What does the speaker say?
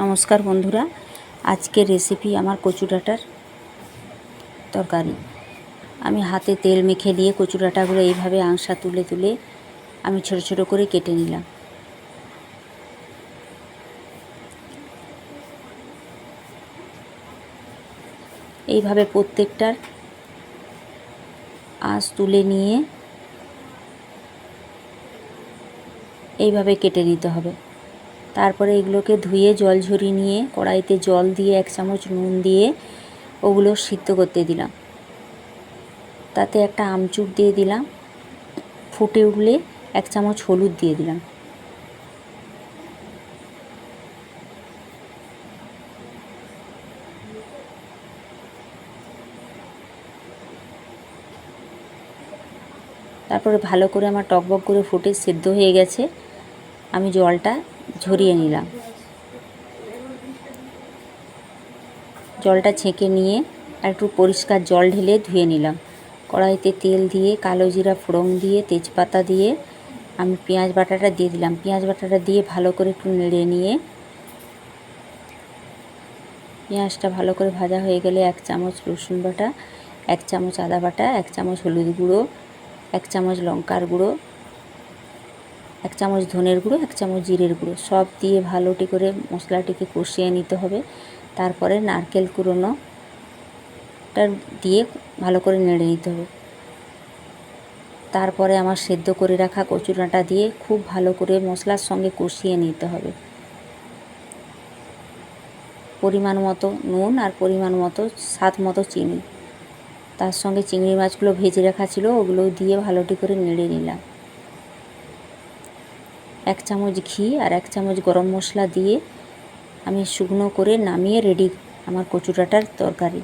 নমস্কার বন্ধুরা, আজকের রেসিপি আমার কচু ডাঁটার তরকারি। আমি হাতে তেল মেখে দিয়ে কচু ডাঁটাগুলো এইভাবে আঁশা তুলে তুলে আমি ছোট ছোট করে কেটে নিলাম। এইভাবে প্রত্যেকটার আঁশ তুলে নিয়ে এইভাবে কেটে নিতে হবে। তারপরে এগুলোকে ধুয়ে জল ঝরিয়ে নিয়ে কড়াইতে জল দিয়ে 1 চামচ নুন দিয়ে ওগুলো সিদ্ধ করতে দিলাম। তাতে একটা আমচুর দিয়ে দিলাম, ফুটে উঠলে 1 চামচ হলুদ দিয়ে দিলাম। তারপরে ভালো করে আমার টকবক করে ফুটে সেদ্ধ হয়ে গেছে। আমি জলটা ঝরিয়ে নিলাম। জলটা ছেঁকে নিয়ে একটু পরিষ্কার জল ঢেলে ধুয়ে নিলাম। কড়াইতে তেল দিয়ে কালো জিরা ফোড়ন দিয়ে তেজপাতা দিয়ে আমি পেঁয়াজ বাটাটা দিয়ে দিলাম। পেঁয়াজ বাটাটা দিয়ে ভালো করে একটু নেড়ে নিয়ে পেঁয়াজটা ভালো করে ভাজা হয়ে গেলে 1 চামচ রসুন বাটা, 1 চামচ আদা বাটা, 1 চামচ হলুদ গুঁড়ো, 1 চামচ লঙ্কার গুঁড়ো, 1 চামচ ধনের গুঁড়ো, 1 চামচ জিরের গুঁড়ো সব দিয়ে ভালোটি করে মশলাটিকে কষিয়ে নিতে হবে। তারপরে নারকেল কুড়োনোটা দিয়ে ভালো করে নেড়ে নিতে হবে। তারপরে আমার সেদ্ধ করে রাখা কচু ডাঁটা দিয়ে খুব ভালো করে মশলার সঙ্গে কষিয়ে নিতে হবে। পরিমাণ মতো নুন আর পরিমাণ মতো স্বাদ মতো চিনি, তার সঙ্গে চিংড়ি মাছগুলো ভেজে রাখা ছিল ওগুলো দিয়ে ভালোটি করে নেড়ে নিলাম। 1 চামচ ঘি আর 1 চামচ গরম মশলা দিয়ে আমি শুকনো করে নামিয়ে রেডি আমার কচু ডাঁটার তরকারি।